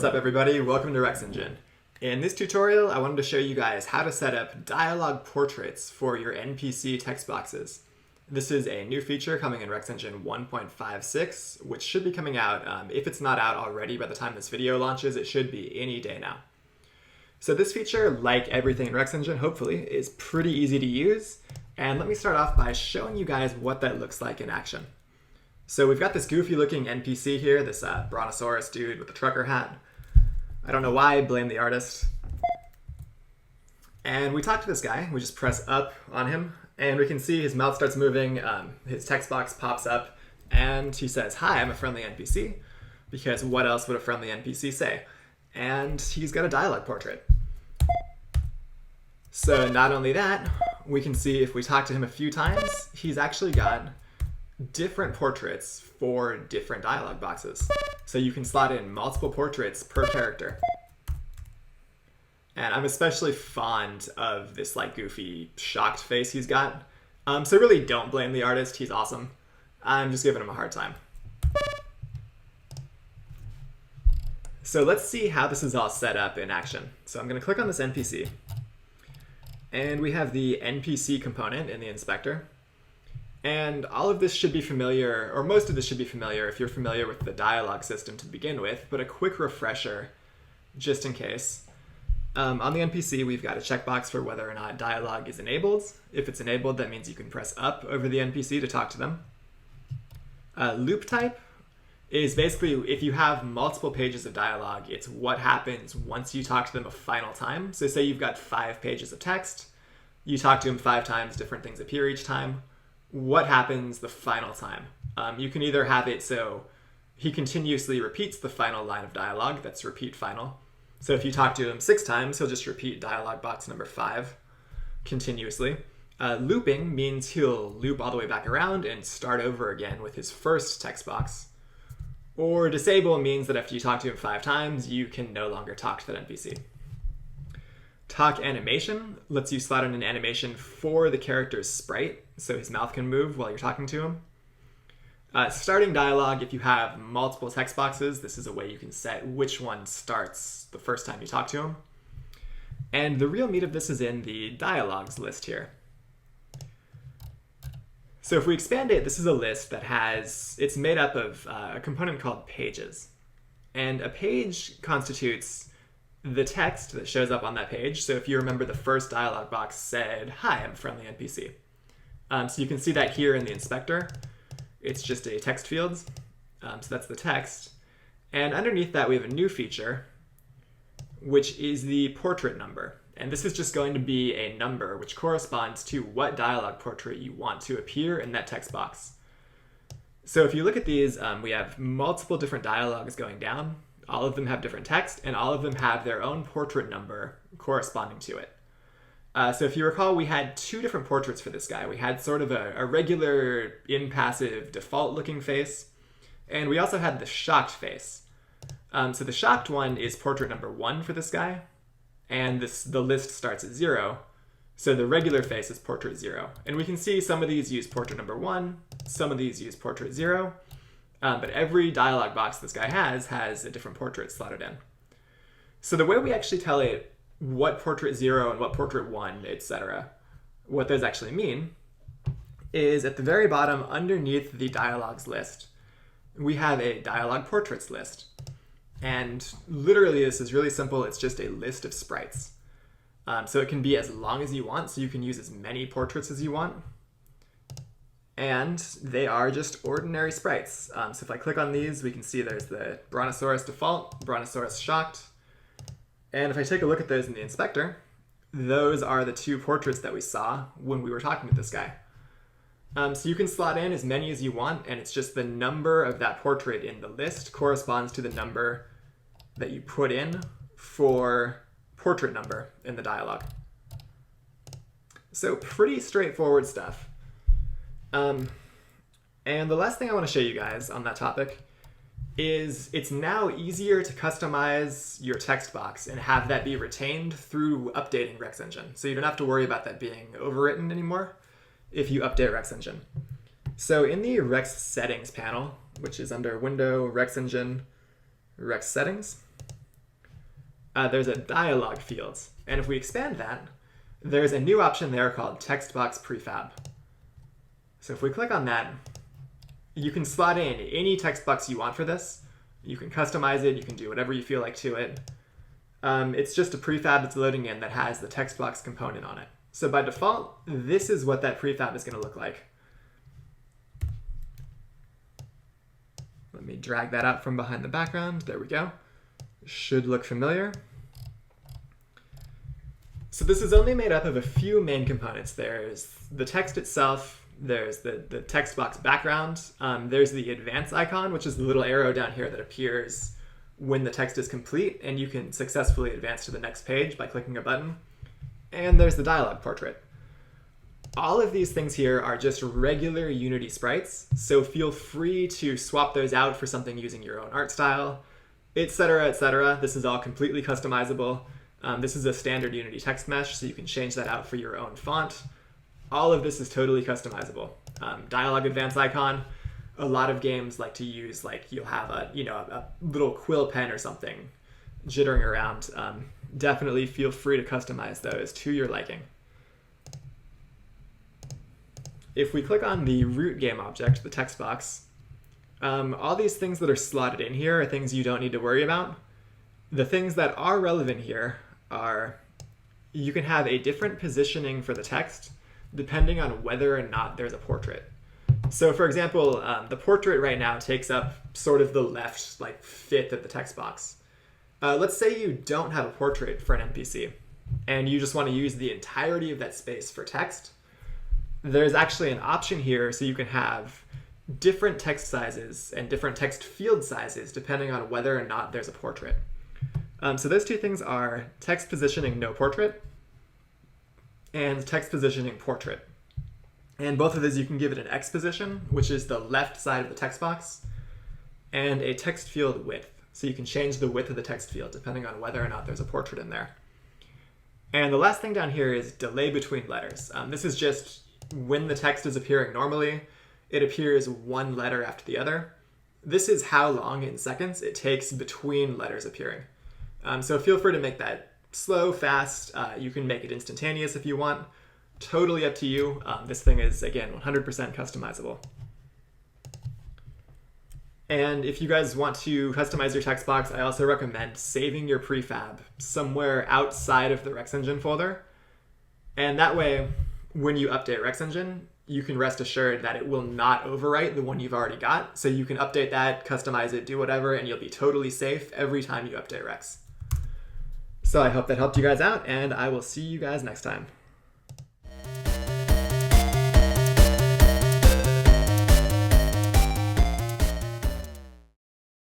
What's up everybody, welcome to RexEngine. In this tutorial I wanted to show you guys how to set up dialogue portraits for your NPC text boxes. This is a new feature coming in RexEngine 1.56, which should be coming out, if it's not out already by the time this video launches, it should be any day now. So this feature, like everything in RexEngine, hopefully, is pretty easy to use, and let me start off by showing you guys what that looks like in action. So we've got this goofy looking NPC here, this brontosaurus dude with the trucker hat. I don't know why, blame the artist. And we talk to this guy, we just press up on him, and we can see his mouth starts moving, his text box pops up, and he says, "Hi, I'm a friendly NPC," because what else would a friendly NPC say? And he's got a dialogue portrait. So not only that, we can see if we talk to him a few times, he's actually got different portraits for different dialogue boxes. So you can slot in multiple portraits per character. And I'm especially fond of this like goofy shocked face he's got. So really don't blame the artist, he's awesome. I'm just giving him a hard time. So let's see how this is all set up in action. So I'm gonna click on this NPC. And we have the NPC component in the inspector. And all of this should be familiar, or most of this should be familiar if you're familiar with the dialogue system to begin with, but a quick refresher, just in case. On the NPC, we've got a checkbox for whether or not dialogue is enabled. If it's enabled, that means you can press up over the NPC to talk to them. Loop type is basically if you have multiple pages of dialogue, it's what happens once you talk to them a final time. So say you've got 5 pages of text, you talk to him 5 times, different things appear each time. What happens the final time? You can either have it so he continuously repeats the final line of dialogue, that's repeat final. So if you talk to him 6 times, he'll just repeat dialogue box number 5 continuously. Looping means he'll loop all the way back around and start over again with his first text box. Or disable means that after you talk to him 5 times, you can no longer talk to that NPC. Talk animation lets you slot in an animation for the character's sprite, so his mouth can move while you're talking to him. Starting dialogue, if you have multiple text boxes, this is a way you can set which one starts the first time you talk to him. And the real meat of this is in the dialogues list here. So if we expand it, this is a list that it's made up of a component called pages. And a page constitutes the text that shows up on that page. So if you remember, the first dialogue box said, "Hi, I'm a friendly NPC." So you can see that here in the inspector. It's just a text field. So that's the text. And underneath that, we have a new feature, which is the portrait number. And this is just going to be a number which corresponds to what dialogue portrait you want to appear in that text box. So if you look at these, we have multiple different dialogues going down. All of them have different text, and all of them have their own portrait number corresponding to it. So if you recall, we had 2 different portraits for this guy. We had sort of a regular, impassive, default-looking face, and we also had the shocked face. So the shocked one is portrait number 1 for this guy, and the list starts at 0. So the regular face is portrait 0. And we can see some of these use portrait number 1, some of these use portrait 0, but every dialogue box this guy has a different portrait slotted in. So the way we actually tell it what portrait 0 and what portrait 1, etc., what those actually mean, is at the very bottom underneath the dialogues list, we have a dialogue portraits list. And literally this is really simple, it's just a list of sprites. So it can be as long as you want, so you can use as many portraits as you want. And they are just ordinary sprites. So if I click on these, we can see there's the Brontosaurus default, Brontosaurus shocked. And if I take a look at those in the inspector, those are the 2 portraits that we saw when we were talking with this guy. So you can slot in as many as you want, and it's just the number of that portrait in the list corresponds to the number that you put in for portrait number in the dialogue. So pretty straightforward stuff. And the last thing I want to show you guys on that topic is it's now easier to customize your text box and have that be retained through updating RexEngine. So you don't have to worry about that being overwritten anymore if you update RexEngine. So in the Rex settings panel, which is under Window, RexEngine, Rex settings, there's a dialog field. And if we expand that, there's a new option there called Text Box Prefab. So if we click on that, you can slot in any text box you want for this. You can customize it, you can do whatever you feel like to it. It's just a prefab that's loading in that has the text box component on it. So by default, this is what that prefab is going to look like. Let me drag that out from behind the background. There we go. Should look familiar. So this is only made up of a few main components. There's the text itself, there's the text box background, there's the advance icon, which is the little arrow down here that appears when the text is complete and you can successfully advance to the next page by clicking a button. And there's the dialog portrait. All of these things here are just regular Unity sprites, so feel free to swap those out for something using your own art style, etc., etc. This is all completely customizable. This is a standard Unity text mesh, so you can change that out for your own font. All of this is totally customizable. Dialog advance icon, a lot of games like to use, like you'll have a little quill pen or something jittering around. Definitely feel free to customize those to your liking. If we click on the root game object, the text box, all these things that are slotted in here are things you don't need to worry about. The things that are relevant here are you can have a different positioning for the text depending on whether or not there's a portrait. So for example, the portrait right now takes up sort of the left fifth of the text box. Let's say you don't have a portrait for an NPC and you just want to use the entirety of that space for text. There's actually an option here so you can have different text sizes and different text field sizes depending on whether or not there's a portrait. So those two things are text positioning no portrait and text positioning portrait. And both of those you can give it an X position, which is the left side of the text box, and a text field width. So you can change the width of the text field depending on whether or not there's a portrait in there. And the last thing down here is delay between letters. This is just when the text is appearing normally, it appears one letter after the other. This is how long in seconds it takes between letters appearing. So feel free to make that slow, fast. You can make it instantaneous if you want. Totally up to you. This thing is, again, 100% customizable. And if you guys want to customize your text box, I also recommend saving your prefab somewhere outside of the RexEngine folder. And that way, when you update RexEngine, you can rest assured that it will not overwrite the one you've already got. So you can update that, customize it, do whatever, and you'll be totally safe every time you update Rex. So I hope that helped you guys out, and I will see you guys next time.